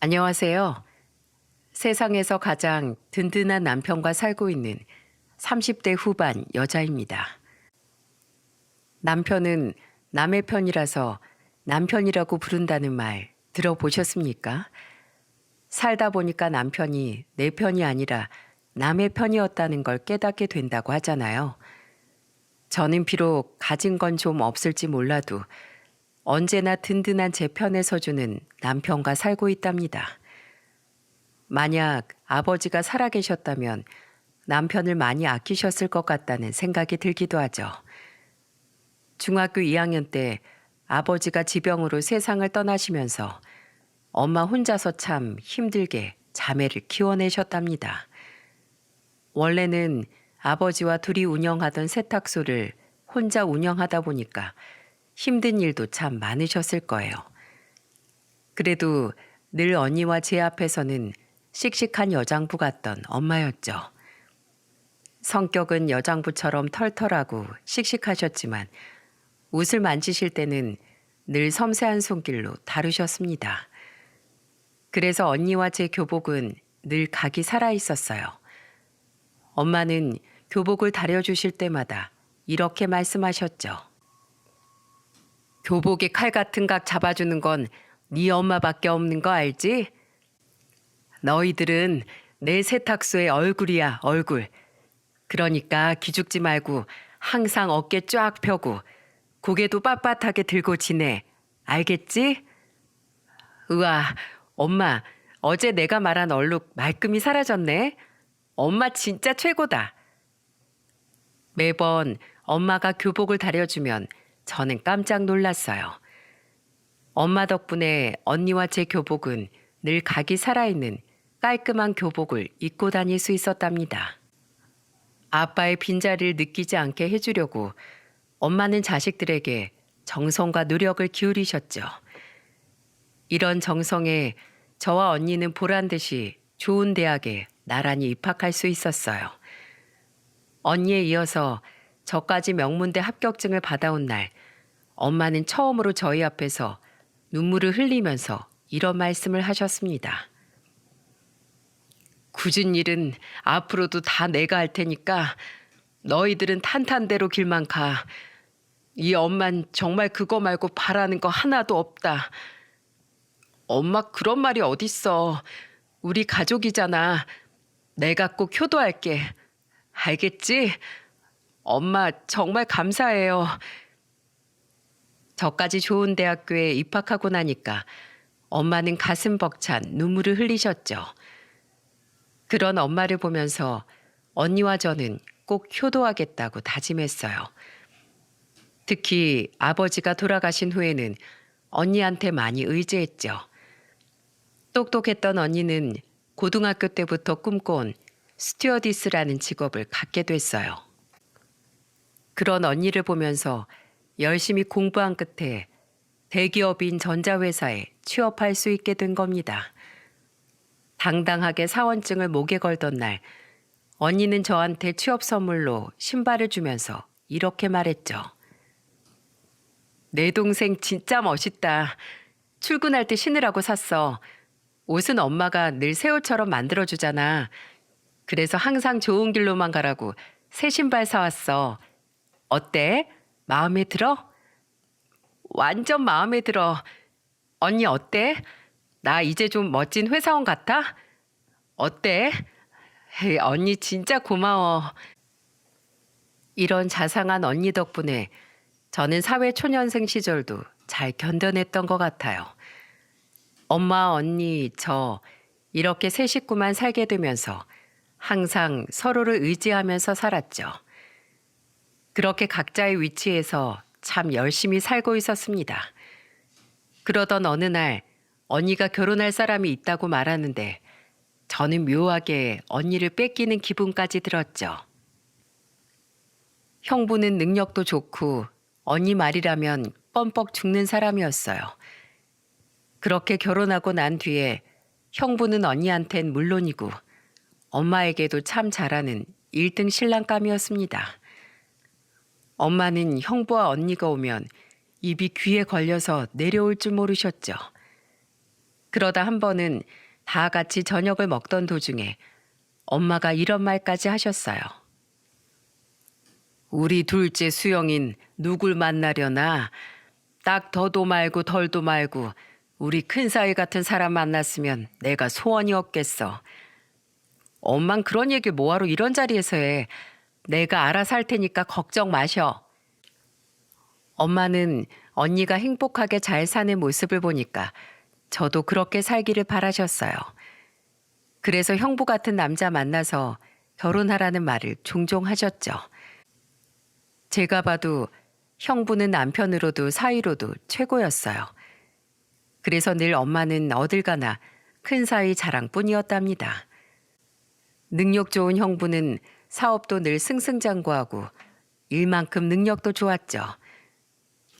안녕하세요. 세상에서 가장 든든한 남편과 살고 있는 30대 후반 여자입니다. 남편은 남의 편이라서 남편이라고 부른다는 말 들어보셨습니까? 살다 보니까 남편이 내 편이 아니라 남의 편이었다는 걸 깨닫게 된다고 하잖아요. 저는 비록 가진 건 좀 없을지 몰라도 언제나 든든한 제 편에 서주는 남편과 살고 있답니다. 만약 아버지가 살아계셨다면 남편을 많이 아끼셨을 것 같다는 생각이 들기도 하죠. 중학교 2학년 때 아버지가 지병으로 세상을 떠나시면서 엄마 혼자서 참 힘들게 자매를 키워내셨답니다. 원래는 아버지와 둘이 운영하던 세탁소를 혼자 운영하다 보니까 힘든 일도 참 많으셨을 거예요. 그래도 늘 언니와 제 앞에서는 씩씩한 여장부 같던 엄마였죠. 성격은 여장부처럼 털털하고 씩씩하셨지만 옷을 만지실 때는 늘 섬세한 손길로 다루셨습니다. 그래서 언니와 제 교복은 늘 각이 살아 있었어요. 엄마는 교복을 다려주실 때마다 이렇게 말씀하셨죠. 교복에 칼 같은 각 잡아주는 건 네 엄마밖에 없는 거 알지? 너희들은 내 세탁소의 얼굴이야, 얼굴. 그러니까 기죽지 말고 항상 어깨 쫙 펴고 고개도 빳빳하게 들고 지내. 알겠지? 우와, 엄마, 어제 내가 말한 얼룩 말끔히 사라졌네. 엄마 진짜 최고다. 매번 엄마가 교복을 다려주면 저는 깜짝 놀랐어요. 엄마 덕분에 언니와 제 교복은 늘 각이 살아있는 깔끔한 교복을 입고 다닐 수 있었답니다. 아빠의 빈자리를 느끼지 않게 해주려고 엄마는 자식들에게 정성과 노력을 기울이셨죠. 이런 정성에 저와 언니는 보란 듯이 좋은 대학에 나란히 입학할 수 있었어요. 언니에 이어서 저까지 명문대 합격증을 받아온 날, 엄마는 처음으로 저희 앞에서 눈물을 흘리면서 이런 말씀을 하셨습니다. 굳은 일은 앞으로도 다 내가 할 테니까 너희들은 탄탄대로 길만 가. 이 엄만 정말 그거 말고 바라는 거 하나도 없다. 엄마 그런 말이 어딨어. 우리 가족이잖아. 내가 꼭 효도할게. 알겠지? 엄마 정말 감사해요. 저까지 좋은 대학교에 입학하고 나니까 엄마는 가슴 벅찬 눈물을 흘리셨죠. 그런 엄마를 보면서 언니와 저는 꼭 효도하겠다고 다짐했어요. 특히 아버지가 돌아가신 후에는 언니한테 많이 의지했죠. 똑똑했던 언니는 고등학교 때부터 꿈꿔온 스튜어디스라는 직업을 갖게 됐어요. 그런 언니를 보면서 열심히 공부한 끝에 대기업인 전자회사에 취업할 수 있게 된 겁니다. 당당하게 사원증을 목에 걸던 날, 언니는 저한테 취업 선물로 신발을 주면서 이렇게 말했죠. 내 동생 진짜 멋있다. 출근할 때 신으라고 샀어. 옷은 엄마가 늘 새 옷처럼 만들어주잖아. 그래서 항상 좋은 길로만 가라고 새 신발 사왔어. 어때? 마음에 들어? 완전 마음에 들어. 언니 어때? 나 이제 좀 멋진 회사원 같아? 어때? 헤이, 언니 진짜 고마워. 이런 자상한 언니 덕분에 저는 사회 초년생 시절도 잘 견뎌냈던 것 같아요. 엄마, 언니, 저 이렇게 세 식구만 살게 되면서 항상 서로를 의지하면서 살았죠. 그렇게 각자의 위치에서 참 열심히 살고 있었습니다. 그러던 어느 날 언니가 결혼할 사람이 있다고 말하는데 저는 묘하게 언니를 뺏기는 기분까지 들었죠. 형부는 능력도 좋고 언니 말이라면 뻔뻑 죽는 사람이었어요. 그렇게 결혼하고 난 뒤에 형부는 언니한텐 물론이고 엄마에게도 참 잘하는 1등 신랑감이었습니다. 엄마는 형부와 언니가 오면 입이 귀에 걸려서 내려올 줄 모르셨죠. 그러다 한 번은 다 같이 저녁을 먹던 도중에 엄마가 이런 말까지 하셨어요. 우리 둘째 수영인 누굴 만나려나? 딱 더도 말고 덜도 말고 우리 큰사위 같은 사람 만났으면 내가 소원이 없겠어. 엄만 그런 얘기 뭐하러 이런 자리에서 해. 내가 알아서 할 테니까 걱정 마셔. 엄마는 언니가 행복하게 잘 사는 모습을 보니까 저도 그렇게 살기를 바라셨어요. 그래서 형부 같은 남자 만나서 결혼하라는 말을 종종 하셨죠. 제가 봐도 형부는 남편으로도 사위로도 최고였어요. 그래서 늘 엄마는 어딜 가나 큰 사위 자랑뿐이었답니다. 능력 좋은 형부는 사업도 늘 승승장구하고 일만큼 능력도 좋았죠.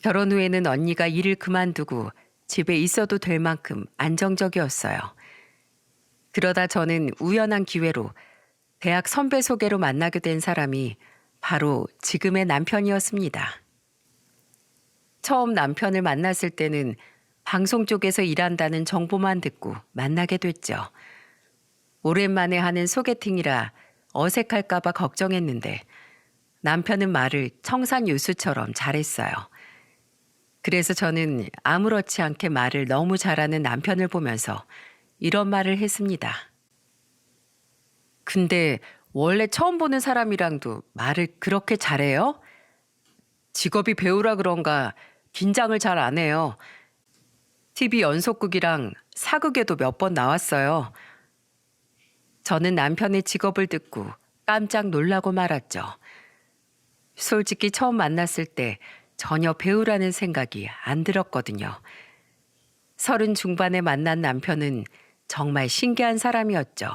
결혼 후에는 언니가 일을 그만두고 집에 있어도 될 만큼 안정적이었어요. 그러다 저는 우연한 기회로 대학 선배 소개로 만나게 된 사람이 바로 지금의 남편이었습니다. 처음 남편을 만났을 때는 방송 쪽에서 일한다는 정보만 듣고 만나게 됐죠. 오랜만에 하는 소개팅이라 어색할까봐 걱정했는데 남편은 말을 청산유수처럼 잘했어요. 그래서 저는 아무렇지 않게 말을 너무 잘하는 남편을 보면서 이런 말을 했습니다. 근데 원래 처음 보는 사람이랑도 말을 그렇게 잘해요? 직업이 배우라 그런가 긴장을 잘 안 해요. TV 연속극이랑 사극에도 몇 번 나왔어요. 저는 남편의 직업을 듣고 깜짝 놀라고 말았죠. 솔직히 처음 만났을 때 전혀 배우라는 생각이 안 들었거든요. 30 중반에 만난 남편은 정말 신기한 사람이었죠.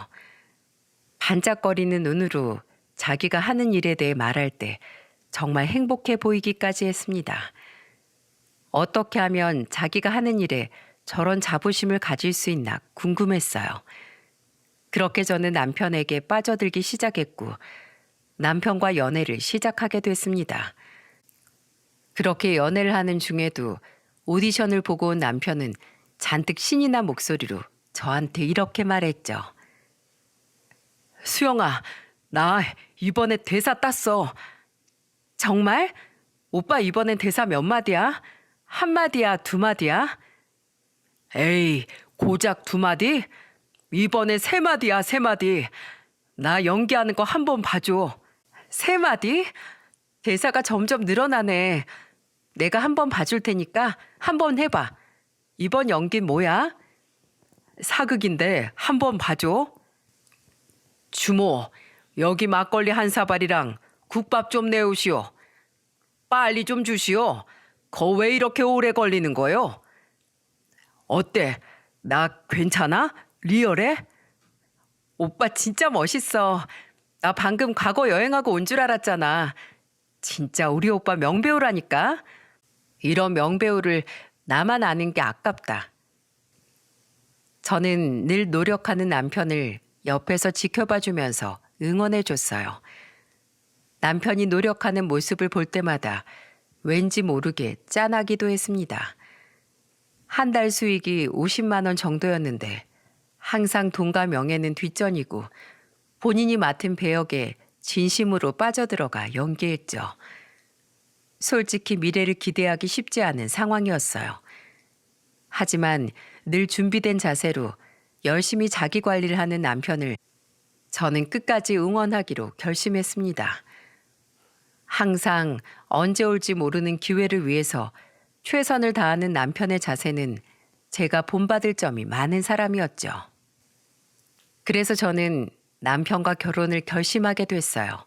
반짝거리는 눈으로 자기가 하는 일에 대해 말할 때 정말 행복해 보이기까지 했습니다. 어떻게 하면 자기가 하는 일에 저런 자부심을 가질 수 있나 궁금했어요. 그렇게 저는 남편에게 빠져들기 시작했고 남편과 연애를 시작하게 됐습니다. 그렇게 연애를 하는 중에도 오디션을 보고 온 남편은 잔뜩 신이 난 목소리로 저한테 이렇게 말했죠. 수영아, 나 이번에 대사 땄어. 정말? 오빠 이번엔 대사 몇 마디야? 한 마디야, 두 마디야? 에이, 고작 두 마디? 이번에 세 마디야, 세 마디. 나 연기하는 거 한 번 봐줘. 세 마디? 대사가 점점 늘어나네. 내가 한 번 봐줄 테니까 한 번 해봐. 이번 연기는 뭐야? 사극인데 한 번 봐줘. 주모, 여기 막걸리 한 사발이랑 국밥 좀 내오시오. 빨리 좀 주시오. 거 왜 이렇게 오래 걸리는 거요? 어때? 나 괜찮아? 리얼해? 오빠 진짜 멋있어. 나 방금 과거 여행하고 온 줄 알았잖아. 진짜 우리 오빠 명배우라니까. 이런 명배우를 나만 아는 게 아깝다. 저는 늘 노력하는 남편을 옆에서 지켜봐주면서 응원해줬어요. 남편이 노력하는 모습을 볼 때마다 왠지 모르게 짠하기도 했습니다. 한 달 수익이 50만 원 정도였는데 항상 돈과 명예는 뒷전이고 본인이 맡은 배역에 진심으로 빠져들어가 연기했죠. 솔직히 미래를 기대하기 쉽지 않은 상황이었어요. 하지만 늘 준비된 자세로 열심히 자기 관리를 하는 남편을 저는 끝까지 응원하기로 결심했습니다. 항상 언제 올지 모르는 기회를 위해서 최선을 다하는 남편의 자세는 제가 본받을 점이 많은 사람이었죠. 그래서 저는 남편과 결혼을 결심하게 됐어요.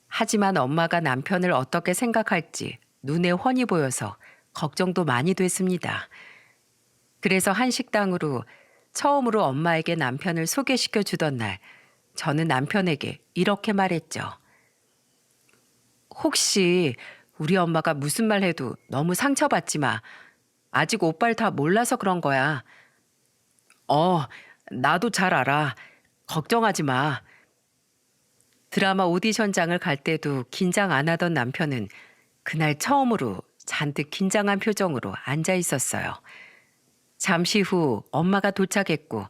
하지만 엄마가 남편을 어떻게 생각할지 눈에 훤히 보여서 걱정도 많이 됐습니다. 그래서 한 식당으로 처음으로 엄마에게 남편을 소개시켜 주던 날 저는 남편에게 이렇게 말했죠. 혹시 우리 엄마가 무슨 말 해도 너무 상처받지 마. 아직 오빠를 다 몰라서 그런 거야. 나도 잘 알아. 걱정하지 마. 드라마 오디션장을 갈 때도 긴장 안 하던 남편은 그날 처음으로 잔뜩 긴장한 표정으로 앉아 있었어요. 잠시 후 엄마가 도착했고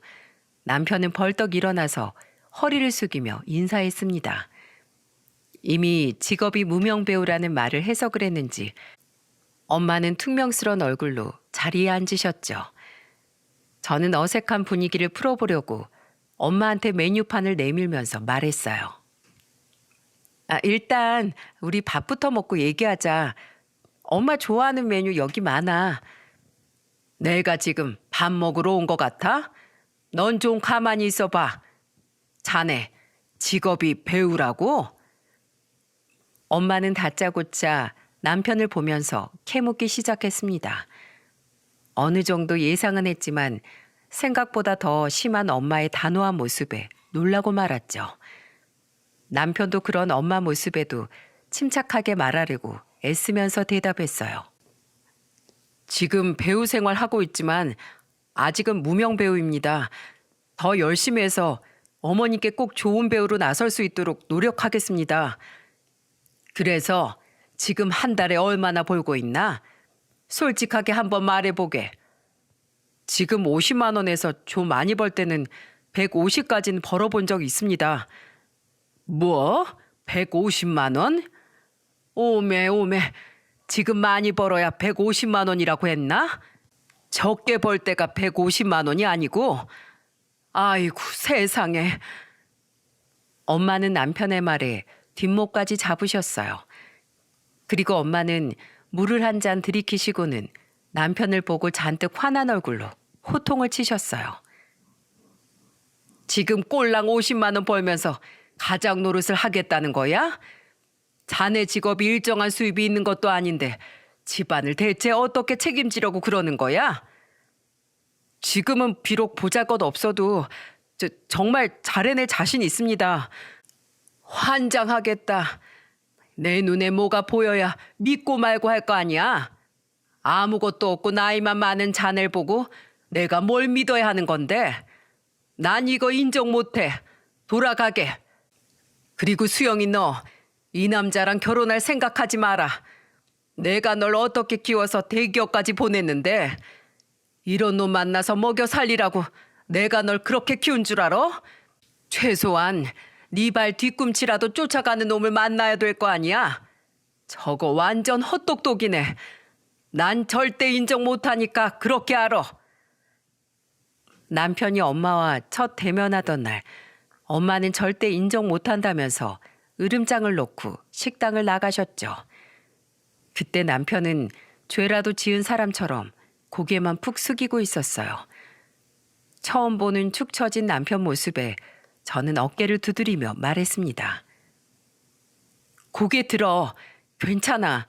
남편은 벌떡 일어나서 허리를 숙이며 인사했습니다. 이미 직업이 무명배우라는 말을 해석을 했는지 엄마는 퉁명스러운 얼굴로 자리에 앉으셨죠. 저는 어색한 분위기를 풀어보려고 엄마한테 메뉴판을 내밀면서 말했어요. 일단 우리 밥부터 먹고 얘기하자. 엄마 좋아하는 메뉴 여기 많아. 내가 지금 밥 먹으러 온 것 같아? 넌 좀 가만히 있어봐. 자네 직업이 배우라고? 엄마는 다짜고짜 남편을 보면서 캐묻기 시작했습니다. 어느 정도 예상은 했지만 생각보다 더 심한 엄마의 단호한 모습에 놀라고 말았죠. 남편도 그런 엄마 모습에도 침착하게 말하려고 애쓰면서 대답했어요. 지금 배우 생활 하고 있지만 아직은 무명 배우입니다. 더 열심히 해서 어머니께 꼭 좋은 배우로 나설 수 있도록 노력하겠습니다. 그래서 지금 한 달에 얼마나 벌고 있나? 솔직하게 한번 말해보게. 지금 50만 원에서 좀 많이 벌 때는 150까지는 벌어본 적 있습니다. 뭐? 150만 원? 오메 오메. 지금 많이 벌어야 150만 원이라고 했나? 적게 벌 때가 150만 원이 아니고. 아이고 세상에. 엄마는 남편의 말에 뒷목까지 잡으셨어요. 그리고 엄마는 물을 한 잔 들이키시고는 남편을 보고 잔뜩 화난 얼굴로 호통을 치셨어요. 지금 꼴랑 50만 원 벌면서 가장 노릇을 하겠다는 거야? 자네 직업이 일정한 수입이 있는 것도 아닌데 집안을 대체 어떻게 책임지려고 그러는 거야? 지금은 비록 보잘것 없어도 정말 잘해낼 자신 있습니다. 환장하겠다. 내 눈에 뭐가 보여야 믿고 말고 할 거 아니야? 아무것도 없고 나이만 많은 자네를 보고 내가 뭘 믿어야 하는 건데? 난 이거 인정 못해. 돌아가게. 그리고 수영이 너, 이 남자랑 결혼할 생각하지 마라. 내가 널 어떻게 키워서 대기업까지 보냈는데 이런 놈 만나서 먹여 살리라고 내가 널 그렇게 키운 줄 알아? 최소한 네 발 뒤꿈치라도 쫓아가는 놈을 만나야 될 거 아니야? 저거 완전 헛똑똑이네. 난 절대 인정 못하니까 그렇게 알아. 남편이 엄마와 첫 대면하던 날 엄마는 절대 인정 못한다면서 으름장을 놓고 식당을 나가셨죠. 그때 남편은 죄라도 지은 사람처럼 고개만 푹 숙이고 있었어요. 처음 보는 축 처진 남편 모습에 저는 어깨를 두드리며 말했습니다. 고개 들어. 괜찮아.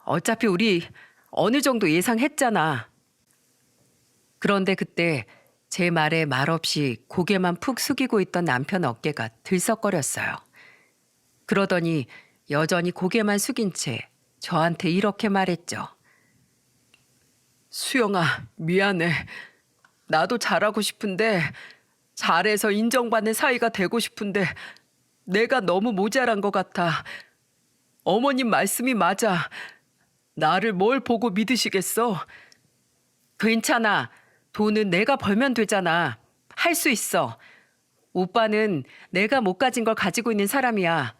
어차피 우리 어느 정도 예상했잖아. 그런데 그때 제 말에 말없이 고개만 푹 숙이고 있던 남편 어깨가 들썩거렸어요. 그러더니 여전히 고개만 숙인 채 저한테 이렇게 말했죠. 수영아, 미안해. 나도 잘하고 싶은데 잘해서 인정받는 사이가 되고 싶은데 내가 너무 모자란 것 같아. 어머님 말씀이 맞아. 나를 뭘 보고 믿으시겠어? 괜찮아. 돈은 내가 벌면 되잖아. 할 수 있어. 오빠는 내가 못 가진 걸 가지고 있는 사람이야.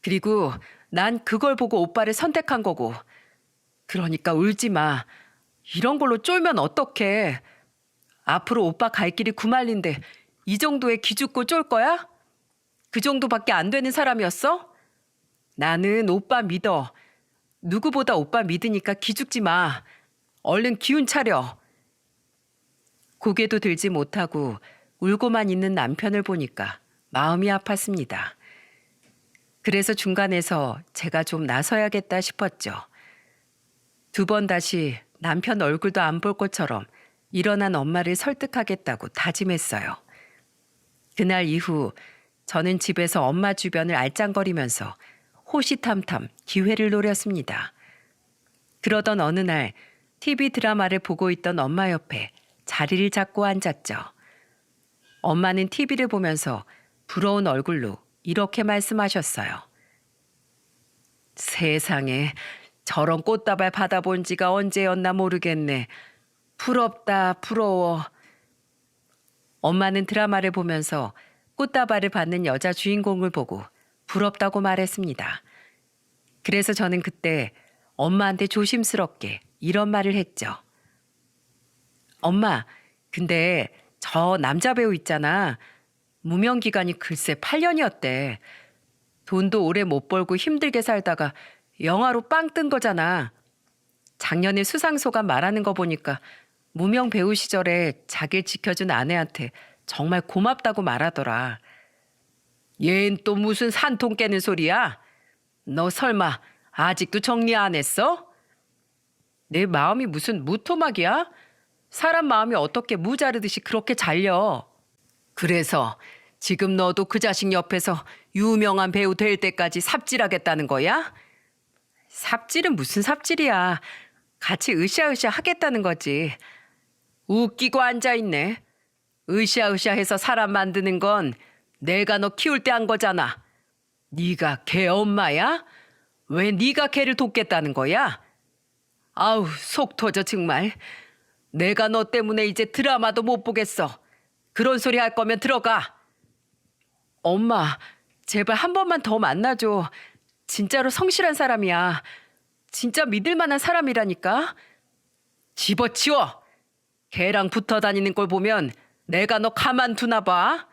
그리고 난 그걸 보고 오빠를 선택한 거고. 그러니까 울지 마. 이런 걸로 쫄면 어떡해. 앞으로 오빠 갈 길이 구말린데 이 정도에 기죽고 쫄 거야? 그 정도밖에 안 되는 사람이었어? 나는 오빠 믿어. 누구보다 오빠 믿으니까 기죽지 마. 얼른 기운 차려. 고개도 들지 못하고 울고만 있는 남편을 보니까 마음이 아팠습니다. 그래서 중간에서 제가 좀 나서야겠다 싶었죠. 두 번 다시 남편 얼굴도 안 볼 것처럼 일어난 엄마를 설득하겠다고 다짐했어요. 그날 이후 저는 집에서 엄마 주변을 알짱거리면서 호시탐탐 기회를 노렸습니다. 그러던 어느 날 TV 드라마를 보고 있던 엄마 옆에 자리를 잡고 앉았죠. 엄마는 TV를 보면서 부러운 얼굴로 이렇게 말씀하셨어요. 세상에 저런 꽃다발 받아본 지가 언제였나 모르겠네. 부럽다, 부러워. 엄마는 드라마를 보면서 꽃다발을 받는 여자 주인공을 보고 부럽다고 말했습니다. 그래서 저는 그때 엄마한테 조심스럽게 이런 말을 했죠. 엄마, 근데 저 남자 배우 있잖아. 무명 기간이 글쎄 8년이었대. 돈도 오래 못 벌고 힘들게 살다가 영화로 빵 뜬 거잖아. 작년에 수상소감 말하는 거 보니까 무명 배우 시절에 자기를 지켜준 아내한테 정말 고맙다고 말하더라. 얜 또 무슨 산통 깨는 소리야? 너 설마 아직도 정리 안 했어? 내 마음이 무슨 무토막이야? 사람 마음이 어떻게 무 자르듯이 그렇게 잘려. 그래서 지금 너도 그 자식 옆에서 유명한 배우 될 때까지 삽질하겠다는 거야? 삽질은 무슨 삽질이야. 같이 으쌰으쌰 하겠다는 거지. 웃기고 앉아있네. 으쌰으쌰 해서 사람 만드는 건 내가 너 키울 때 한 거잖아. 네가 걔 엄마야? 왜 네가 걔를 돕겠다는 거야? 아우 속 터져 정말. 내가 너 때문에 이제 드라마도 못 보겠어. 그런 소리 할 거면 들어가. 엄마, 제발 한 번만 더 만나줘. 진짜로 성실한 사람이야. 진짜 믿을 만한 사람이라니까. 집어치워. 걔랑 붙어 다니는 걸 보면 내가 너 가만두나 봐.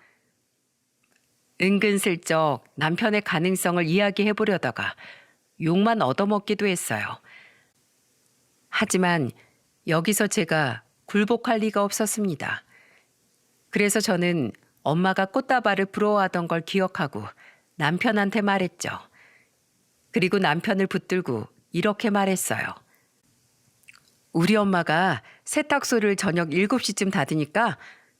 은근슬쩍 남편의 가능성을 이야기해 보려다가 욕만 얻어먹기도 했어요. 하지만 여기서 제가 굴복할 리가 없었습니다. 그래서 저는 엄마가 꽃다발을 부러워하던 걸 기억하고 남편한테 말했죠. 그리고 남편을 붙들고 이렇게 말했어요. 우리 엄마가 세탁소를 저녁 7시쯤 닫으니까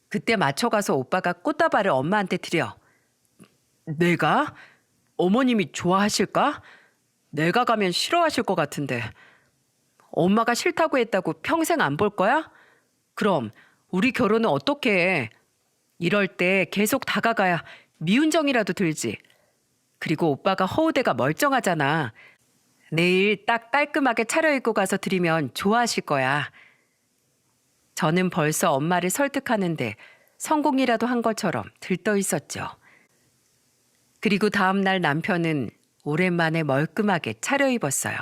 그때 맞춰가서 오빠가 꽃다발을 엄마한테 드려. 내가? 어머님이 좋아하실까? 내가 가면 싫어하실 것 같은데. 엄마가 싫다고 했다고 평생 안 볼 거야? 그럼 우리 결혼은 어떻게 해? 이럴 때 계속 다가가야 미운정이라도 들지. 그리고 오빠가 허우대가 멀쩡하잖아. 내일 딱 깔끔하게 차려입고 가서 드리면 좋아하실 거야. 저는 벌써 엄마를 설득하는데 성공이라도 한 것처럼 들떠 있었죠. 그리고 다음 날 남편은 오랜만에 멀끔하게 차려입었어요.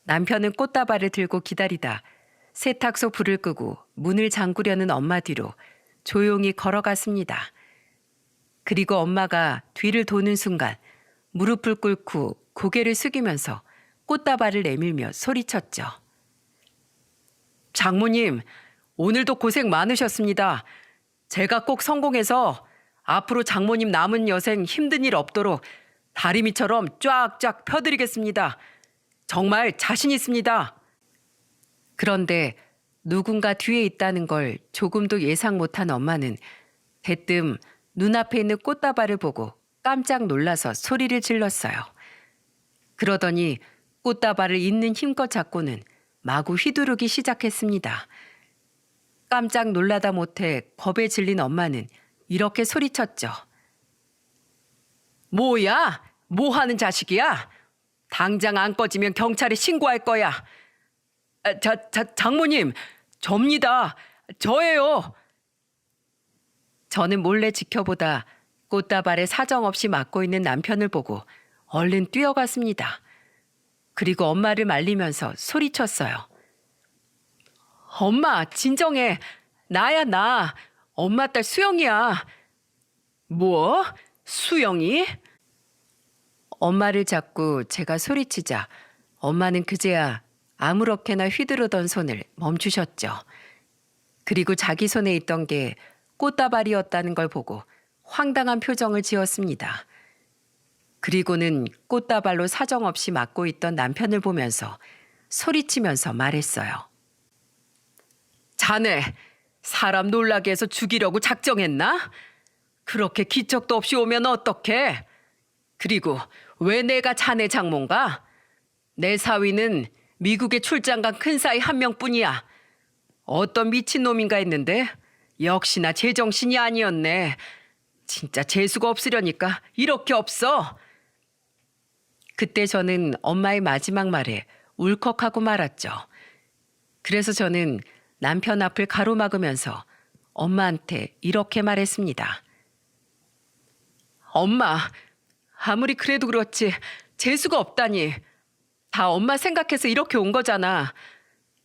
남편은 꽃다발을 들고 기다리다 세탁소 불을 끄고 문을 잠그려는 엄마 뒤로 조용히 걸어갔습니다. 그리고 엄마가 뒤를 도는 순간 무릎을 꿇고 고개를 숙이면서 꽃다발을 내밀며 소리쳤죠. 장모님, 오늘도 고생 많으셨습니다. 제가 꼭 성공해서 앞으로 장모님 남은 여생 힘든 일 없도록 다리미처럼 쫙쫙 펴드리겠습니다. 정말 자신 있습니다. 그런데 누군가 뒤에 있다는 걸 조금도 예상 못한 엄마는 대뜸 눈앞에 있는 꽃다발을 보고 깜짝 놀라서 소리를 질렀어요. 그러더니 꽃다발을 있는 힘껏 잡고는 마구 휘두르기 시작했습니다. 깜짝 놀라다 못해 겁에 질린 엄마는 이렇게 소리쳤죠. 뭐야? 뭐 하는 자식이야? 당장 안 꺼지면 경찰에 신고할 거야. 장모님, 접니다. 저예요. 저는 몰래 지켜보다 꽃다발에 사정없이 맞고 있는 남편을 보고 얼른 뛰어갔습니다. 그리고 엄마를 말리면서 소리쳤어요. 엄마, 진정해. 나야, 나. 엄마 딸 수영이야. 뭐? 수영이? 엄마를 잡고 제가 소리치자 엄마는 그제야 아무렇게나 휘두르던 손을 멈추셨죠. 그리고 자기 손에 있던 게 꽃다발이었다는 걸 보고 황당한 표정을 지었습니다. 그리고는 꽃다발로 사정없이 맞고 있던 남편을 보면서 소리치면서 말했어요. 자네, 사람 놀라게 해서 죽이려고 작정했나? 그렇게 기척도 없이 오면 어떡해? 그리고 왜 내가 자네 장모인가? 내 사위는 미국에 출장 간 큰 사위 한 명뿐이야. 어떤 미친놈인가 했는데 역시나 제정신이 아니었네. 진짜 재수가 없으려니까 이렇게 없어. 그때 저는 엄마의 마지막 말에 울컥하고 말았죠. 그래서 저는 남편 앞을 가로막으면서 엄마한테 이렇게 말했습니다. 엄마, 아무리 그래도 그렇지 재수가 없다니. 다 엄마 생각해서 이렇게 온 거잖아.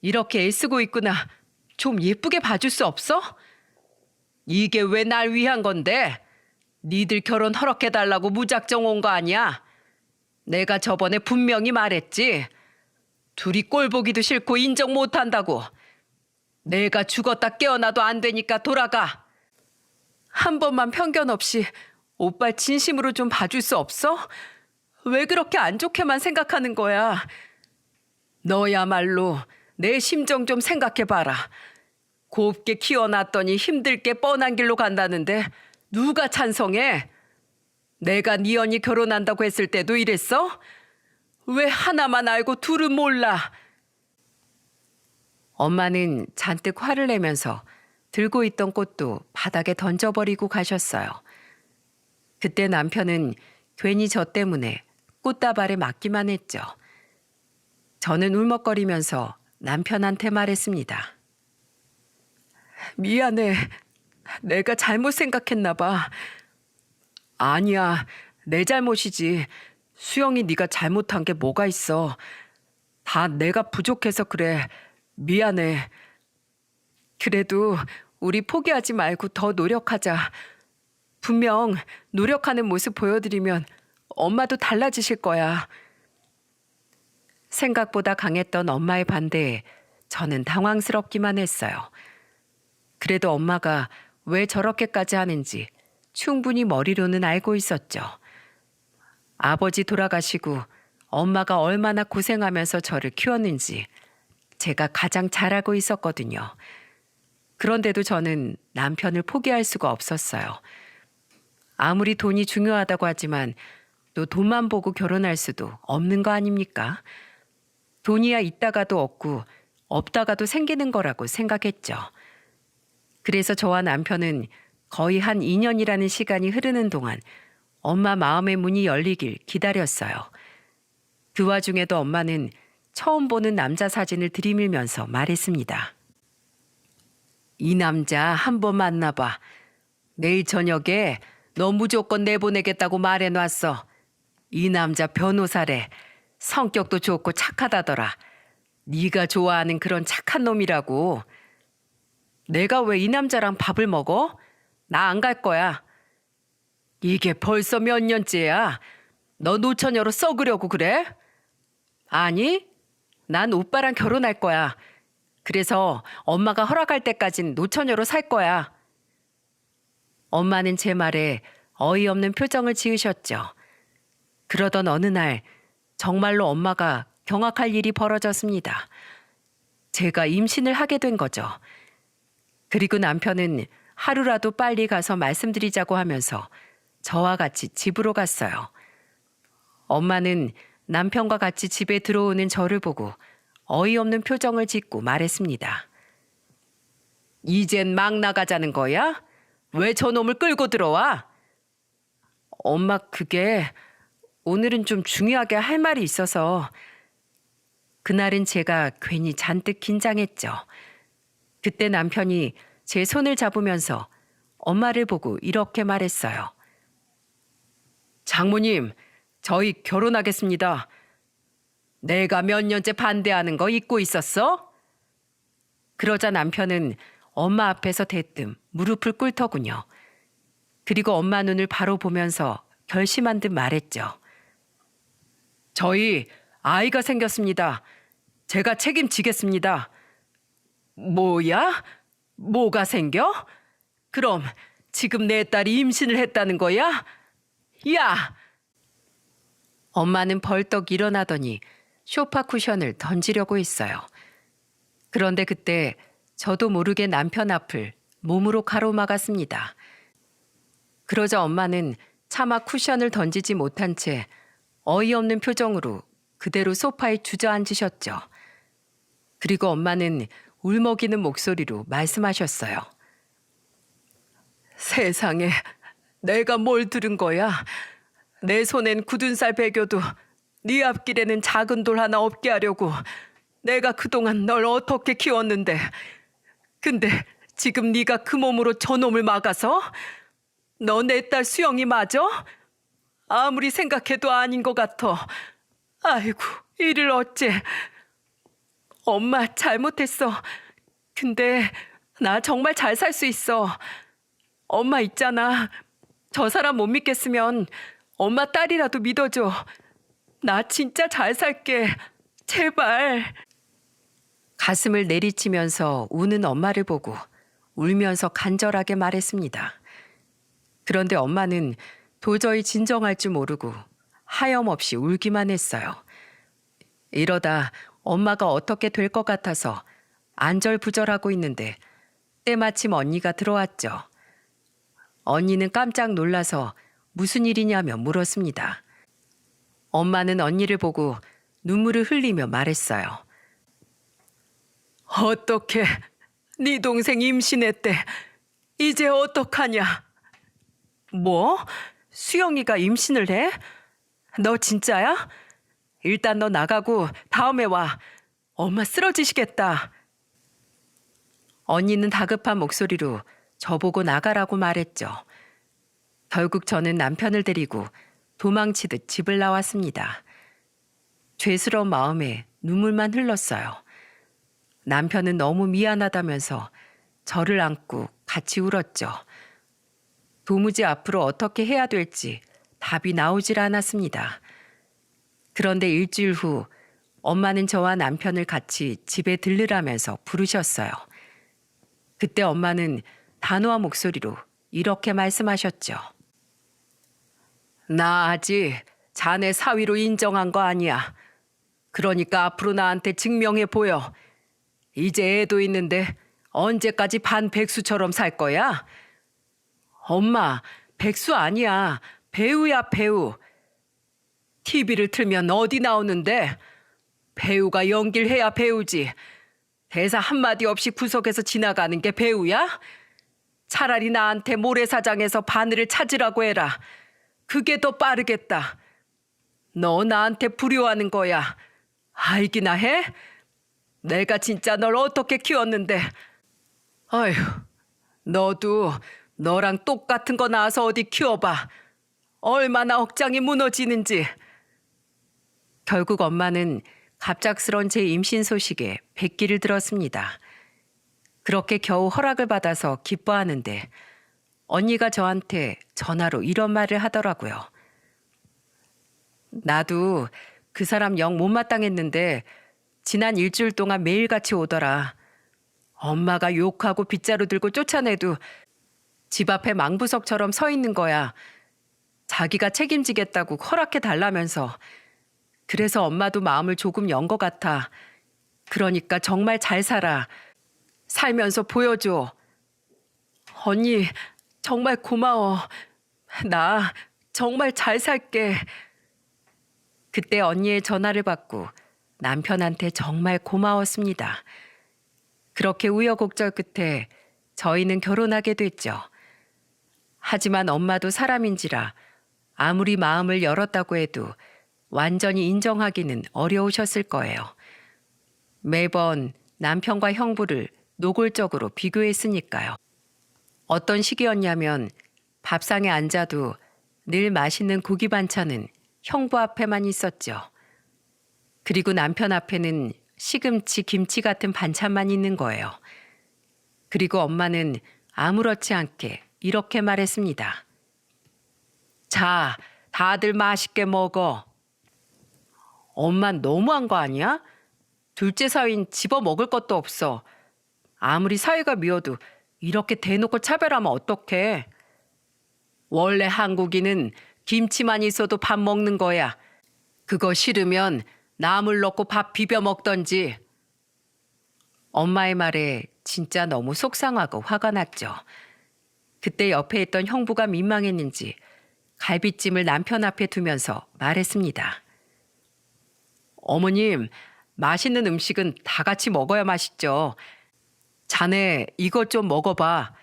이렇게 애쓰고 있구나. 좀 예쁘게 봐줄 수 없어? 이게 왜 날 위한 건데? 니들 결혼 허락해달라고 무작정 온 거 아니야? 내가 저번에 분명히 말했지. 둘이 꼴 보기도 싫고 인정 못한다고. 내가 죽었다 깨어나도 안 되니까 돌아가. 한 번만 편견 없이 오빠 진심으로 좀 봐줄 수 없어? 왜 그렇게 안 좋게만 생각하는 거야? 너야말로 내 심정 좀 생각해봐라. 곱게 키워놨더니 힘들게 뻔한 길로 간다는데 누가 찬성해? 내가 네 언니 결혼한다고 했을 때도 이랬어? 왜 하나만 알고 둘은 몰라? 엄마는 잔뜩 화를 내면서 들고 있던 꽃도 바닥에 던져버리고 가셨어요. 그때 남편은 괜히 저 때문에 꽃다발에 맞기만 했죠. 저는 울먹거리면서 남편한테 말했습니다. 미안해. 내가 잘못 생각했나 봐. 아니야. 내 잘못이지. 수영이 네가 잘못한 게 뭐가 있어. 다 내가 부족해서 그래. 미안해. 그래도 우리 포기하지 말고 더 노력하자. 분명 노력하는 모습 보여드리면 엄마도 달라지실 거야. 생각보다 강했던 엄마의 반대에 저는 당황스럽기만 했어요. 그래도 엄마가 왜 저렇게까지 하는지 충분히 머리로는 알고 있었죠. 아버지 돌아가시고 엄마가 얼마나 고생하면서 저를 키웠는지 제가 가장 잘 알고 있었거든요. 그런데도 저는 남편을 포기할 수가 없었어요. 아무리 돈이 중요하다고 하지만 또 돈만 보고 결혼할 수도 없는 거 아닙니까? 돈이야 있다가도 없고 없다가도 생기는 거라고 생각했죠. 그래서 저와 남편은 거의 한 2년이라는 시간이 흐르는 동안 엄마 마음의 문이 열리길 기다렸어요. 그 와중에도 엄마는 처음 보는 남자 사진을 들이밀면서 말했습니다. 이 남자 한번 만나봐. 내일 저녁에 너 무조건 내보내겠다고 말해놨어. 이 남자 변호사래. 성격도 좋고 착하다더라. 네가 좋아하는 그런 착한 놈이라고. 내가 왜 이 남자랑 밥을 먹어? 나 안 갈 거야. 이게 벌써 몇 년째야. 너 노처녀로 썩으려고 그래? 아니, 난 오빠랑 결혼할 거야. 그래서 엄마가 허락할 때까진 노처녀로 살 거야. 엄마는 제 말에 어이없는 표정을 지으셨죠. 그러던 어느 날 정말로 엄마가 경악할 일이 벌어졌습니다. 제가 임신을 하게 된 거죠. 그리고 남편은 하루라도 빨리 가서 말씀드리자고 하면서 저와 같이 집으로 갔어요. 엄마는 남편과 같이 집에 들어오는 저를 보고 어이없는 표정을 짓고 말했습니다. 이젠 막 나가자는 거야? 왜 저놈을 끌고 들어와? 엄마, 그게 오늘은 좀 중요하게 할 말이 있어서. 그날은 제가 괜히 잔뜩 긴장했죠. 그때 남편이 제 손을 잡으면서 엄마를 보고 이렇게 말했어요. 장모님, 저희 결혼하겠습니다. 내가 몇 년째 반대하는 거 잊고 있었어? 그러자 남편은 엄마 앞에서 대뜸 무릎을 꿇더군요. 그리고 엄마 눈을 바로 보면서 결심한 듯 말했죠. 저희 아이가 생겼습니다. 제가 책임지겠습니다. 뭐야? 뭐가 생겨? 그럼 지금 내 딸이 임신을 했다는 거야? 야! 엄마는 벌떡 일어나더니 소파 쿠션을 던지려고 했어요. 그런데 그때 저도 모르게 남편 앞을 몸으로 가로막았습니다. 그러자 엄마는 차마 쿠션을 던지지 못한 채 어이없는 표정으로 그대로 소파에 주저앉으셨죠. 그리고 엄마는 울먹이는 목소리로 말씀하셨어요. 세상에, 내가 뭘 들은 거야? 내 손엔 굳은 살 베겨도 네 앞길에는 작은 돌 하나 없게 하려고 내가 그동안 널 어떻게 키웠는데 근데 지금 네가 그 몸으로 저놈을 막아서? 너 내 딸 수영이 맞아? 아무리 생각해도 아닌 것 같아. 아이고, 이를 어째. 엄마 잘못했어. 근데 나 정말 잘 살 수 있어. 엄마 있잖아. 저 사람 못 믿겠으면 엄마 딸이라도 믿어줘. 나 진짜 잘 살게. 제발. 가슴을 내리치면서 우는 엄마를 보고 울면서 간절하게 말했습니다. 그런데 엄마는 도저히 진정할 줄 모르고 하염없이 울기만 했어요. 이러다 엄마가 어떻게 될 것 같아서 안절부절하고 있는데 때마침 언니가 들어왔죠. 언니는 깜짝 놀라서 무슨 일이냐며 물었습니다. 엄마는 언니를 보고 눈물을 흘리며 말했어요. 어떻게 네 동생 임신했대. 이제 어떡하냐. 뭐? 수영이가 임신을 해? 너 진짜야? 일단 너 나가고 다음에 와. 엄마 쓰러지시겠다. 언니는 다급한 목소리로 저보고 나가라고 말했죠. 결국 저는 남편을 데리고 도망치듯 집을 나왔습니다. 죄스러운 마음에 눈물만 흘렀어요. 남편은 너무 미안하다면서 저를 안고 같이 울었죠. 도무지 앞으로 어떻게 해야 될지 답이 나오질 않았습니다. 그런데 일주일 후 엄마는 저와 남편을 같이 집에 들르라면서 부르셨어요. 그때 엄마는 단호한 목소리로 이렇게 말씀하셨죠. 나 아직 자네 사위로 인정한 거 아니야. 그러니까 앞으로 나한테 증명해 보여. 이제 애도 있는데 언제까지 반백수처럼 살 거야? 엄마, 백수 아니야. 배우야, 배우. TV를 틀면 어디 나오는데? 배우가 연기를 해야 배우지. 대사 한마디 없이 구석에서 지나가는 게 배우야? 차라리 나한테 모래사장에서 바늘을 찾으라고 해라. 그게 더 빠르겠다. 너 나한테 불효하는 거야. 알기나 해? 내가 진짜 널 어떻게 키웠는데. 아휴, 너도 너랑 똑같은 거 낳아서 어디 키워봐. 얼마나 억장이 무너지는지. 결국 엄마는 갑작스런 제 임신 소식에 백기를 들었습니다. 그렇게 겨우 허락을 받아서 기뻐하는데 언니가 저한테 전화로 이런 말을 하더라고요. 나도 그 사람 영 못마땅했는데 지난 일주일 동안 매일같이 오더라. 엄마가 욕하고 빗자루 들고 쫓아내도 집 앞에 망부석처럼 서 있는 거야. 자기가 책임지겠다고 허락해 달라면서. 그래서 엄마도 마음을 조금 연 것 같아. 그러니까 정말 잘 살아. 살면서 보여줘. 언니, 정말 고마워. 나 정말 잘 살게. 그때 언니의 전화를 받고 남편한테 정말 고마웠습니다. 그렇게 우여곡절 끝에 저희는 결혼하게 됐죠. 하지만 엄마도 사람인지라 아무리 마음을 열었다고 해도 완전히 인정하기는 어려우셨을 거예요. 매번 남편과 형부를 노골적으로 비교했으니까요. 어떤 시기였냐면 밥상에 앉아도 늘 맛있는 고기 반찬은 형부 앞에만 있었죠. 그리고 남편 앞에는 시금치, 김치 같은 반찬만 있는 거예요. 그리고 엄마는 아무렇지 않게 이렇게 말했습니다. 자, 다들 맛있게 먹어. 엄마 너무한 거 아니야? 둘째 사위인 집어 먹을 것도 없어. 아무리 사위가 미워도 이렇게 대놓고 차별하면 어떡해. 원래 한국인은 김치만 있어도 밥 먹는 거야. 그거 싫으면 나물 넣고 밥 비벼 먹던지. 엄마의 말에 진짜 너무 속상하고 화가 났죠. 그때 옆에 있던 형부가 민망했는지 갈비찜을 남편 앞에 두면서 말했습니다. 어머님, 맛있는 음식은 다 같이 먹어야 맛있죠. 자네 이것 좀 먹어봐.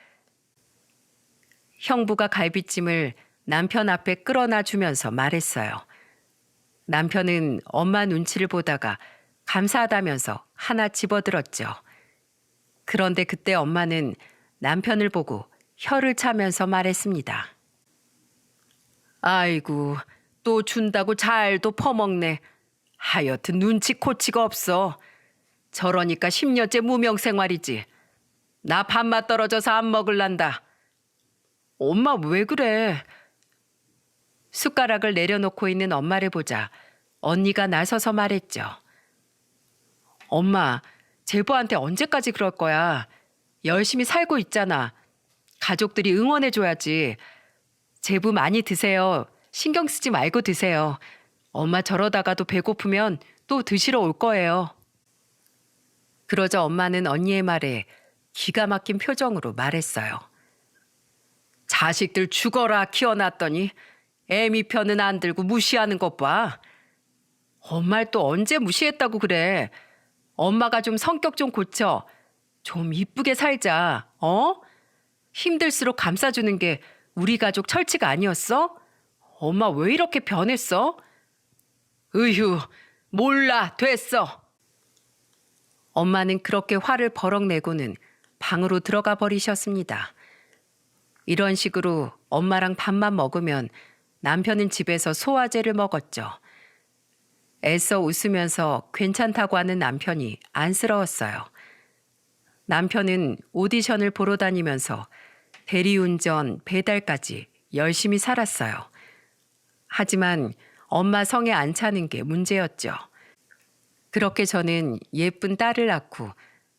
형부가 갈비찜을 남편 앞에 끌어놔 주면서 말했어요. 남편은 엄마 눈치를 보다가 감사하다면서 하나 집어들었죠. 그런데 그때 엄마는 남편을 보고 혀를 차면서 말했습니다. 아이고, 또 준다고 잘도 퍼먹네. 하여튼 눈치 코치가 없어. 저러니까 10년째 무명생활이지. 나 밥맛 떨어져서 안 먹을란다. 엄마 왜 그래? 숟가락을 내려놓고 있는 엄마를 보자 언니가 나서서 말했죠. 엄마, 제부한테 언제까지 그럴 거야? 열심히 살고 있잖아. 가족들이 응원해줘야지. 제부 많이 드세요. 신경 쓰지 말고 드세요. 엄마 저러다가도 배고프면 또 드시러 올 거예요. 그러자 엄마는 언니의 말에 기가 막힌 표정으로 말했어요. 자식들 죽어라 키워놨더니 애미 편은 안 들고 무시하는 것 봐. 엄마를 또 언제 무시했다고 그래. 엄마가 좀 성격 좀 고쳐. 좀 이쁘게 살자. 어? 힘들수록 감싸주는 게 우리 가족 철칙 아니었어? 엄마 왜 이렇게 변했어? 으휴, 몰라, 됐어. 엄마는 그렇게 화를 버럭 내고는 방으로 들어가 버리셨습니다. 이런 식으로 엄마랑 밥만 먹으면 남편은 집에서 소화제를 먹었죠. 애써 웃으면서 괜찮다고 하는 남편이 안쓰러웠어요. 남편은 오디션을 보러 다니면서 대리운전, 배달까지 열심히 살았어요. 하지만 엄마 성에 안 차는 게 문제였죠. 그렇게 저는 예쁜 딸을 낳고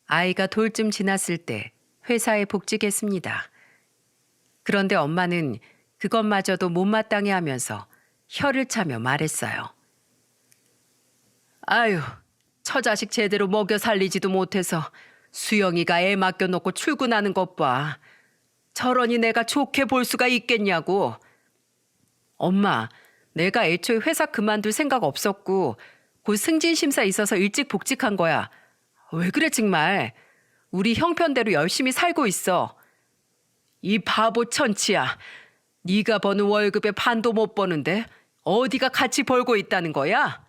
아이가 돌쯤 지났을 때 회사에 복직했습니다. 그런데 엄마는 그것마저도 못마땅해 하면서 혀를 차며 말했어요. 아유, 처자식 제대로 먹여 살리지도 못해서 수영이가 애 맡겨놓고 출근하는 것 봐. 저러니 내가 좋게 볼 수가 있겠냐고. 엄마, 내가 애초에 회사 그만둘 생각 없었고 곧 승진 심사 있어서 일찍 복직한 거야. 왜 그래 정말. 우리 형편대로 열심히 살고 있어. 이 바보 천치야. 네가 버는 월급의 반도 못 버는데 어디가 같이 벌고 있다는 거야?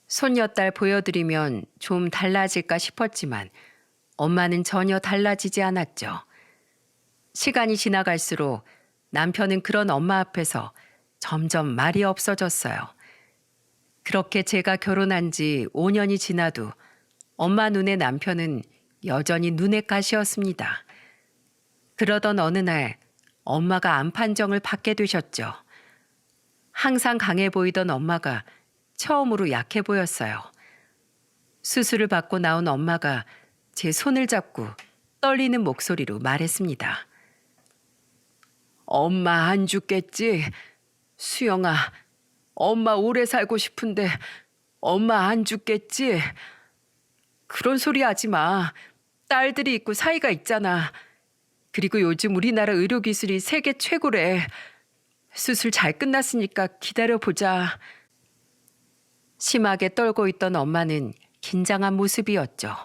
손녀딸 보여드리면 좀 달라질까 싶었지만 엄마는 전혀 달라지지 않았죠. 시간이 지나갈수록 남편은 그런 엄마 앞에서 점점 말이 없어졌어요. 그렇게 제가 결혼한 지 5년이 지나도 엄마 눈에 남편은 여전히 눈의 가시였습니다. 그러던 어느 날 엄마가 암 판정을 받게 되셨죠. 항상 강해 보이던 엄마가 처음으로 약해 보였어요. 수술을 받고 나온 엄마가 제 손을 잡고 떨리는 목소리로 말했습니다. 엄마 안 죽겠지? 수영아, 엄마 오래 살고 싶은데 엄마 안 죽겠지? 그런 소리 하지 마. 딸들이 있고 사이가 있잖아. 그리고 요즘 우리나라 의료기술이 세계 최고래. 수술 잘 끝났으니까 기다려보자. 심하게 떨고 있던 엄마는 긴장한 모습이었죠.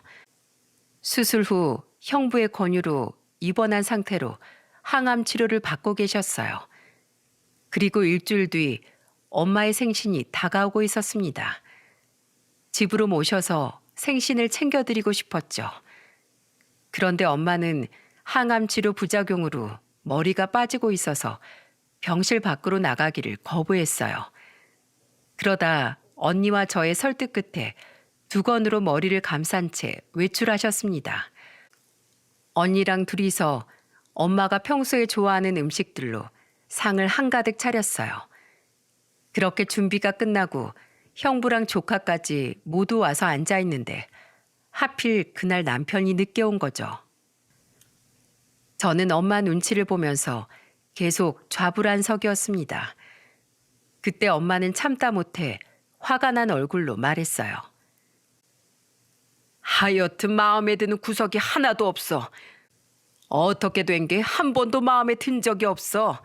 수술 후 형부의 권유로 입원한 상태로 항암 치료를 받고 계셨어요. 그리고 일주일 뒤 엄마의 생신이 다가오고 있었습니다. 집으로 모셔서 생신을 챙겨드리고 싶었죠. 그런데 엄마는 항암 치료 부작용으로 머리가 빠지고 있어서 병실 밖으로 나가기를 거부했어요. 그러다 언니와 저의 설득 끝에 두건으로 머리를 감싼 채 외출하셨습니다. 언니랑 둘이서 엄마가 평소에 좋아하는 음식들로 상을 한가득 차렸어요. 그렇게 준비가 끝나고 형부랑 조카까지 모두 와서 앉아 있는데 하필 그날 남편이 늦게 온 거죠. 저는 엄마 눈치를 보면서 계속 좌불안석이었습니다. 그때 엄마는 참다 못해 화가 난 얼굴로 말했어요. 하여튼 마음에 드는 구석이 하나도 없어. 어떻게 된 게 한 번도 마음에 든 적이 없어.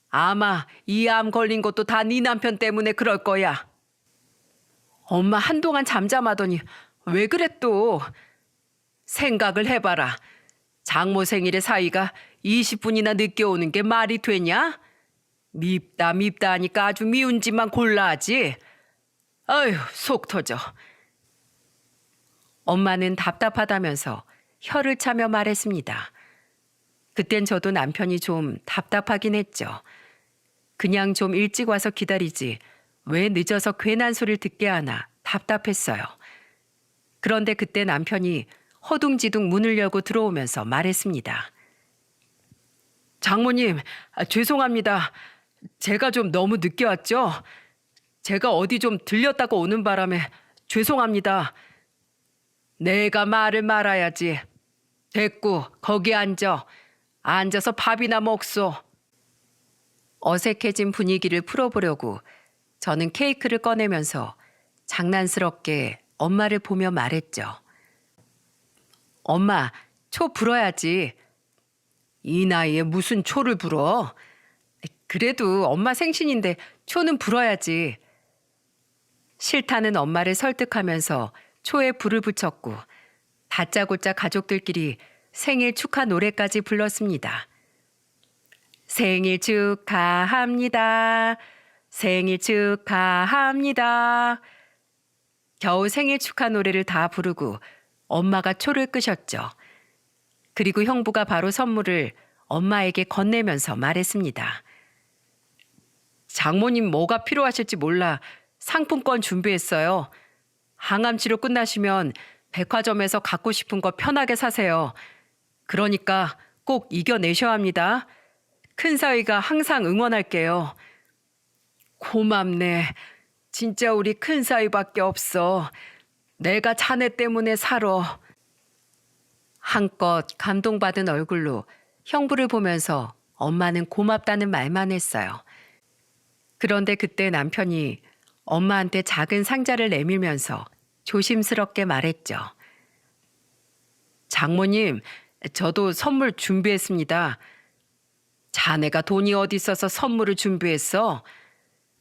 아마 이 암 걸린 것도 다 네 남편 때문에 그럴 거야. 엄마 한동안 잠잠하더니 왜 그래 또. 생각을 해봐라. 장모 생일에 사위가 20분이나 늦게 오는 게 말이 되냐? 밉다 하니까 아주 미운 짓만 골라 하지. 아휴 속 터져. 엄마는 답답하다면서 혀를 차며 말했습니다. 그땐 저도 남편이 좀 답답하긴 했죠. 그냥 좀 일찍 와서 기다리지 왜 늦어서 괜한 소리를 듣게 하나 답답했어요. 그런데 그때 남편이 허둥지둥 문을 열고 들어오면서 말했습니다. 장모님, 죄송합니다. 제가 좀 너무 늦게 왔죠? 제가 어디 좀 들렸다고 오는 바람에 죄송합니다. 내가 말을 말아야지. 됐고, 거기 앉아. 앉아서 밥이나 먹소. 어색해진 분위기를 풀어보려고 저는 케이크를 꺼내면서 장난스럽게 엄마를 보며 말했죠. 엄마, 초 불어야지. 이 나이에 무슨 초를 불어? 그래도 엄마 생신인데 초는 불어야지. 싫다는 엄마를 설득하면서 초에 불을 붙였고 다짜고짜 가족들끼리 생일 축하 노래까지 불렀습니다. 생일 축하합니다. 생일 축하합니다. 겨우 생일 축하 노래를 다 부르고 엄마가 초를 끄셨죠. 그리고 형부가 바로 선물을 엄마에게 건네면서 말했습니다. 장모님 뭐가 필요하실지 몰라 상품권 준비했어요. 항암 치료 끝나시면 백화점에서 갖고 싶은 거 편하게 사세요. 그러니까 꼭 이겨내셔야 합니다. 큰사위가 항상 응원할게요. 고맙네. 진짜 우리 큰사위밖에 없어. 내가 자네 때문에 살아. 한껏 감동받은 얼굴로 형부를 보면서 엄마는 고맙다는 말만 했어요. 그런데 그때 남편이 엄마한테 작은 상자를 내밀면서 조심스럽게 말했죠. 장모님, 저도 선물 준비했습니다. 자네가 돈이 어디 있어서 선물을 준비했어?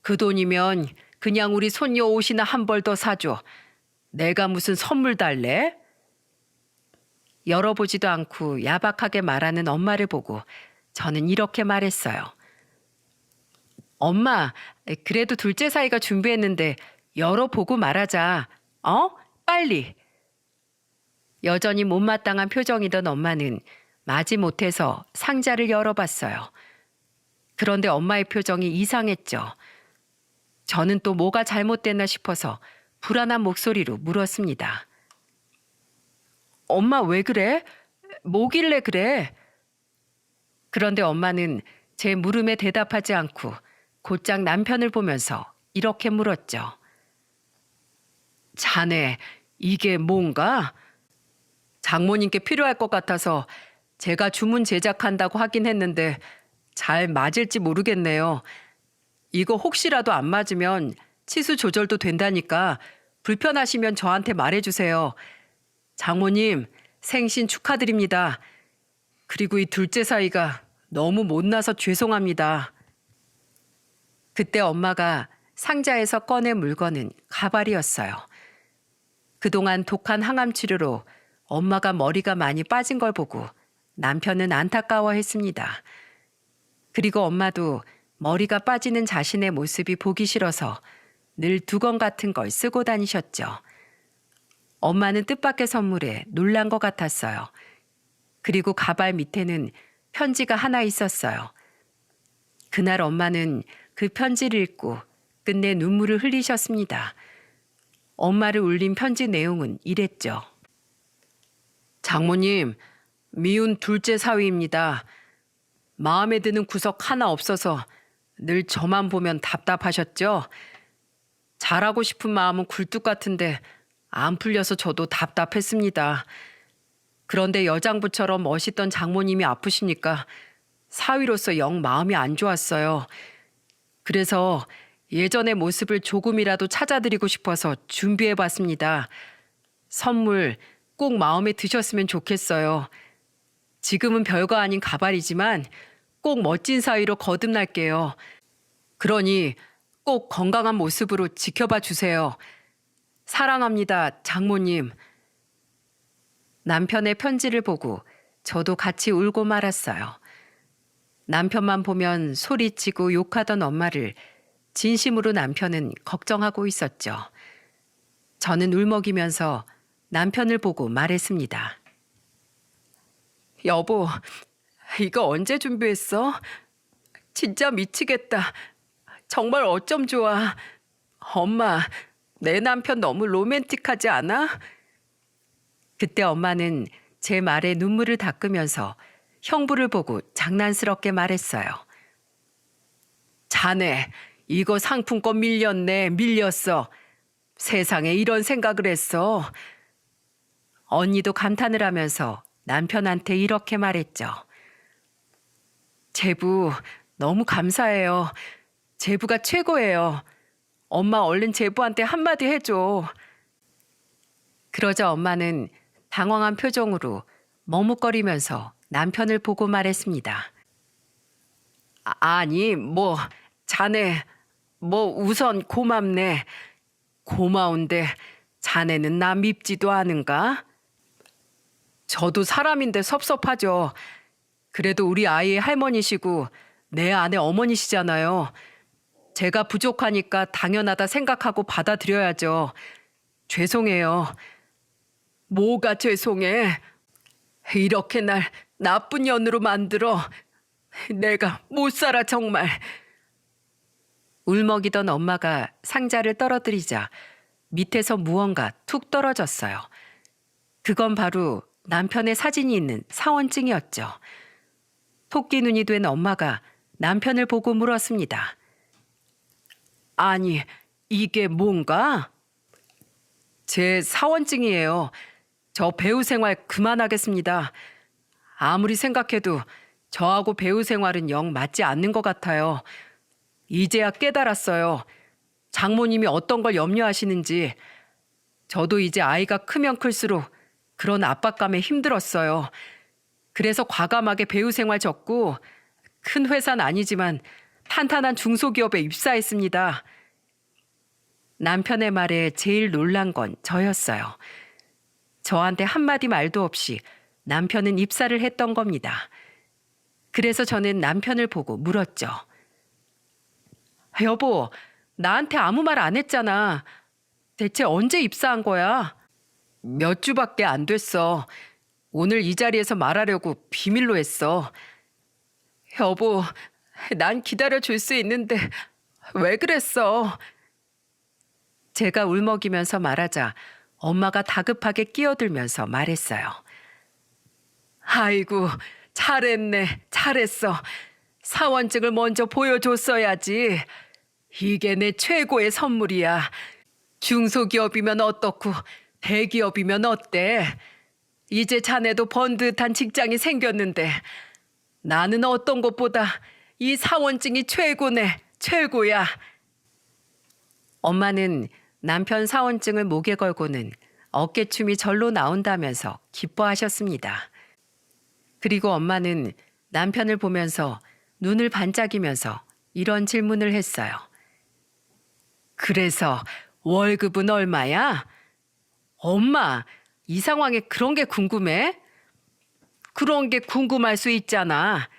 그 돈이면 그냥 우리 손녀 옷이나 한 벌 더 사줘. 내가 무슨 선물 달래? 열어보지도 않고 야박하게 말하는 엄마를 보고 저는 이렇게 말했어요. 엄마, 그래도 둘째 사이가 준비했는데 열어보고 말하자. 빨리. 여전히 못마땅한 표정이던 엄마는 마지못해서 상자를 열어봤어요. 그런데 엄마의 표정이 이상했죠. 저는 또 뭐가 잘못됐나 싶어서 불안한 목소리로 물었습니다. 엄마 왜 그래? 뭐길래 그래? 그런데 엄마는 제 물음에 대답하지 않고 곧장 남편을 보면서 이렇게 물었죠. 자네, 이게 뭔가? 장모님께 필요할 것 같아서 제가 주문 제작한다고 하긴 했는데 잘 맞을지 모르겠네요. 이거 혹시라도 안 맞으면 치수 조절도 된다니까 불편하시면 저한테 말해주세요. 장모님, 생신 축하드립니다. 그리고 이 둘째 사이가 너무 못나서 죄송합니다. 그때 엄마가 상자에서 꺼낸 물건은 가발이었어요. 그동안 독한 항암 치료로 엄마가 머리가 많이 빠진 걸 보고 남편은 안타까워했습니다. 그리고 엄마도 머리가 빠지는 자신의 모습이 보기 싫어서 늘 두건 같은 걸 쓰고 다니셨죠. 엄마는 뜻밖의 선물에 놀란 것 같았어요. 그리고 가발 밑에는 편지가 하나 있었어요. 그날 엄마는 그 편지를 읽고 끝내 눈물을 흘리셨습니다. 엄마를 울린 편지 내용은 이랬죠. 장모님, 미운 둘째 사위입니다. 마음에 드는 구석 하나 없어서 늘 저만 보면 답답하셨죠? 잘하고 싶은 마음은 굴뚝 같은데 안 풀려서 저도 답답했습니다. 그런데 여장부처럼 멋있던 장모님이 아프시니까 사위로서 영 마음이 안 좋았어요. 그래서 예전의 모습을 조금이라도 찾아드리고 싶어서 준비해봤습니다. 선물 꼭 마음에 드셨으면 좋겠어요. 지금은 별거 아닌 가발이지만 꼭 멋진 사위로 거듭날게요. 그러니 꼭 건강한 모습으로 지켜봐 주세요. 사랑합니다, 장모님. 남편의 편지를 보고 저도 같이 울고 말았어요. 남편만 보면 소리치고 욕하던 엄마를 진심으로 남편은 걱정하고 있었죠. 저는 울먹이면서 남편을 보고 말했습니다. 여보, 이거 언제 준비했어? 진짜 미치겠다. 정말 어쩜 좋아. 엄마, 내 남편 너무 로맨틱하지 않아? 그때 엄마는 제 말에 눈물을 닦으면서 형부를 보고 장난스럽게 말했어요. 자네, 이거 상품권 밀렸네, 밀렸어. 세상에 이런 생각을 했어. 언니도 감탄을 하면서 남편한테 이렇게 말했죠. 제부, 너무 감사해요. 제부가 최고예요. 엄마 얼른 제부한테 한마디 해줘. 그러자 엄마는 당황한 표정으로 머뭇거리면서 남편을 보고 말했습니다. 아니, 자네, 우선 고맙네. 고마운데 자네는 나 밉지도 않은가? 저도 사람인데 섭섭하죠. 그래도 우리 아이의 할머니시고 내 아내 어머니시잖아요. 제가 부족하니까 당연하다 생각하고 받아들여야죠. 죄송해요. 뭐가 죄송해? 이렇게 날 나쁜 년으로 만들어. 내가 못 살아 정말. 울먹이던 엄마가 상자를 떨어뜨리자 밑에서 무언가 툭 떨어졌어요. 그건 바로 남편의 사진이 있는 사원증이었죠. 토끼 눈이 된 엄마가 남편을 보고 물었습니다. 아니, 이게 뭔가? 제 사원증이에요. 저 배우 생활 그만하겠습니다. 아무리 생각해도 저하고 배우 생활은 영 맞지 않는 것 같아요. 이제야 깨달았어요. 장모님이 어떤 걸 염려하시는지. 저도 이제 아이가 크면 클수록 그런 압박감에 힘들었어요. 그래서 과감하게 배우 생활 접고 큰 회사는 아니지만 탄탄한 중소기업에 입사했습니다. 남편의 말에 제일 놀란 건 저였어요. 저한테 한마디 말도 없이 남편은 입사를 했던 겁니다. 그래서 저는 남편을 보고 물었죠. 여보, 나한테 아무 말 안 했잖아. 대체 언제 입사한 거야? 몇 주밖에 안 됐어. 오늘 이 자리에서 말하려고 비밀로 했어. 여보, 난 기다려줄 수 있는데 왜 그랬어? 제가 울먹이면서 말하자 엄마가 다급하게 끼어들면서 말했어요. 아이고, 잘했네, 잘했어. 사원증을 먼저 보여줬어야지. 이게 내 최고의 선물이야. 중소기업이면 어떻고 대기업이면 어때? 이제 자네도 번듯한 직장이 생겼는데 나는 어떤 것보다 이 사원증이 최고네, 최고야. 엄마는 남편 사원증을 목에 걸고는 어깨춤이 절로 나온다면서 기뻐하셨습니다. 그리고 엄마는 남편을 보면서 눈을 반짝이면서 이런 질문을 했어요. 그래서 월급은 얼마야? 엄마, 이 상황에 그런 게 궁금해? 그런 게 궁금할 수 있잖아.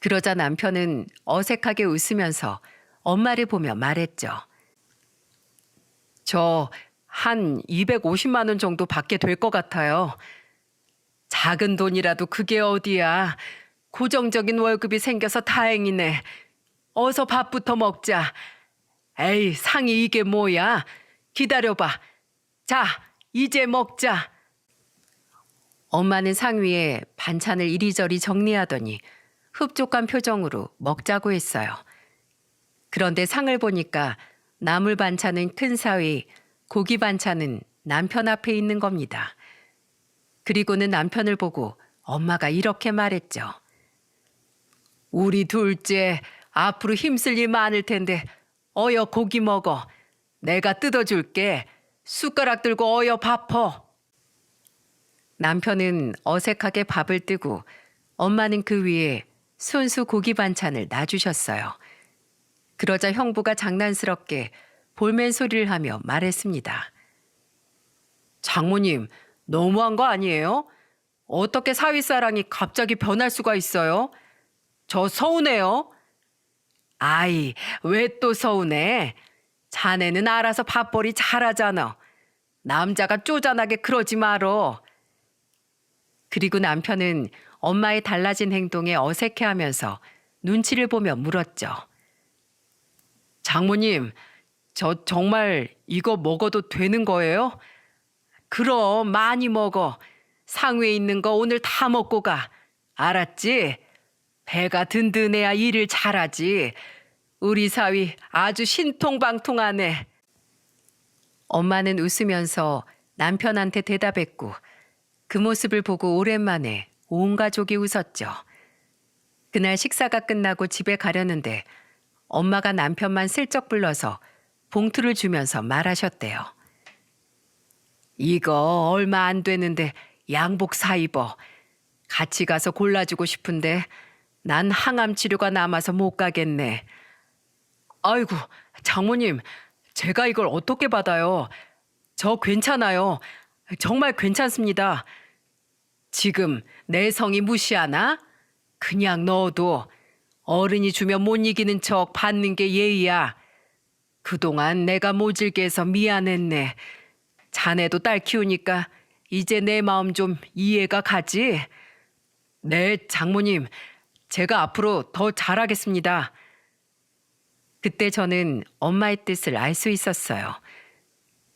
그러자 남편은 어색하게 웃으면서 엄마를 보며 말했죠. 저 한 250만 원 정도 받게 될 것 같아요. 작은 돈이라도 그게 어디야. 고정적인 월급이 생겨서 다행이네. 어서 밥부터 먹자. 에이, 상이 이게 뭐야. 기다려봐. 자, 이제 먹자. 엄마는 상 위에 반찬을 이리저리 정리하더니 흡족한 표정으로 먹자고 했어요. 그런데 상을 보니까 나물 반찬은 큰 사위, 고기 반찬은 남편 앞에 있는 겁니다. 그리고는 남편을 보고 엄마가 이렇게 말했죠. 우리 둘째 앞으로 힘쓸 일 많을 텐데 어여 고기 먹어. 내가 뜯어줄게. 숟가락 들고 어여 밥퍼. 남편은 어색하게 밥을 뜨고 엄마는 그 위에 손수 고기 반찬을 놔주셨어요. 그러자 형부가 장난스럽게 볼멘 소리를 하며 말했습니다. 장모님, 너무한 거 아니에요? 어떻게 사위사랑이 갑자기 변할 수가 있어요? 저 서운해요. 아이, 왜 또 서운해? 자네는 알아서 밥벌이 잘하잖아. 남자가 쪼잔하게 그러지 말어. 그리고 남편은 엄마의 달라진 행동에 어색해하면서 눈치를 보며 물었죠. 장모님, 저 정말 이거 먹어도 되는 거예요? 그럼 많이 먹어. 상회에 있는 거 오늘 다 먹고 가. 알았지? 배가 든든해야 일을 잘하지. 우리 사위 아주 신통방통하네. 엄마는 웃으면서 남편한테 대답했고 그 모습을 보고 오랜만에 온 가족이 웃었죠. 그날 식사가 끝나고 집에 가려는데 엄마가 남편만 슬쩍 불러서 봉투를 주면서 말하셨대요. 이거 얼마 안 되는데 양복 사 입어. 같이 가서 골라주고 싶은데 난 항암 치료가 남아서 못 가겠네. 아이고, 장모님, 제가 이걸 어떻게 받아요? 저 괜찮아요. 정말 괜찮습니다. 지금 내 성이 무시하나? 그냥 넣어도 어른이 주면 못 이기는 척 받는 게 예의야. 그동안 내가 모질게 해서 미안했네. 자네도 딸 키우니까 이제 내 마음 좀 이해가 가지? 네, 장모님. 제가 앞으로 더 잘하겠습니다. 그때 저는 엄마의 뜻을 알 수 있었어요.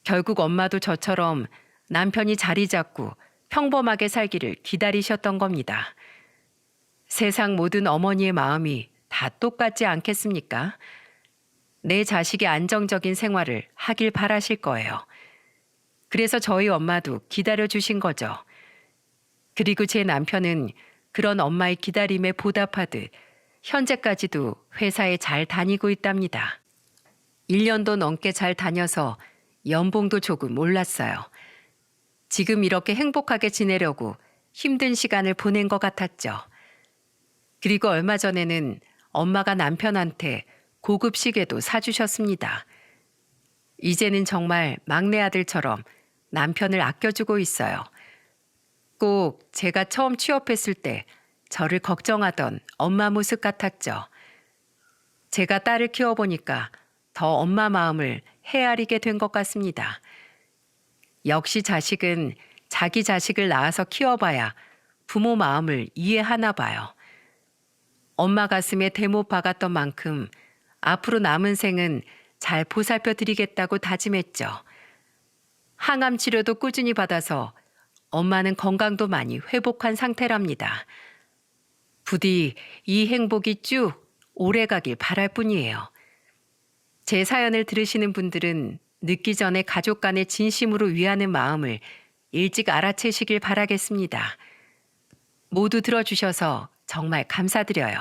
결국 엄마도 저처럼 남편이 자리 잡고 평범하게 살기를 기다리셨던 겁니다. 세상 모든 어머니의 마음이 다 똑같지 않겠습니까? 내 자식의 안정적인 생활을 하길 바라실 거예요. 그래서 저희 엄마도 기다려 주신 거죠. 그리고 제 남편은 그런 엄마의 기다림에 보답하듯 현재까지도 회사에 잘 다니고 있답니다. 1년도 넘게 잘 다녀서 연봉도 조금 올랐어요. 지금 이렇게 행복하게 지내려고 힘든 시간을 보낸 것 같았죠. 그리고 얼마 전에는 엄마가 남편한테 고급 시계도 사주셨습니다. 이제는 정말 막내 아들처럼 남편을 아껴주고 있어요. 꼭 제가 처음 취업했을 때 저를 걱정하던 엄마 모습 같았죠. 제가 딸을 키워보니까 더 엄마 마음을 헤아리게 된 것 같습니다. 역시 자식은 자기 자식을 낳아서 키워봐야 부모 마음을 이해하나 봐요. 엄마 가슴에 대못 박았던 만큼 앞으로 남은 생은 잘 보살펴 드리겠다고 다짐했죠. 항암 치료도 꾸준히 받아서 엄마는 건강도 많이 회복한 상태랍니다. 부디 이 행복이 쭉 오래가길 바랄 뿐이에요. 제 사연을 들으시는 분들은 늦기 전에 가족 간의 진심으로 위하는 마음을 일찍 알아채시길 바라겠습니다. 모두 들어주셔서 정말 감사드려요.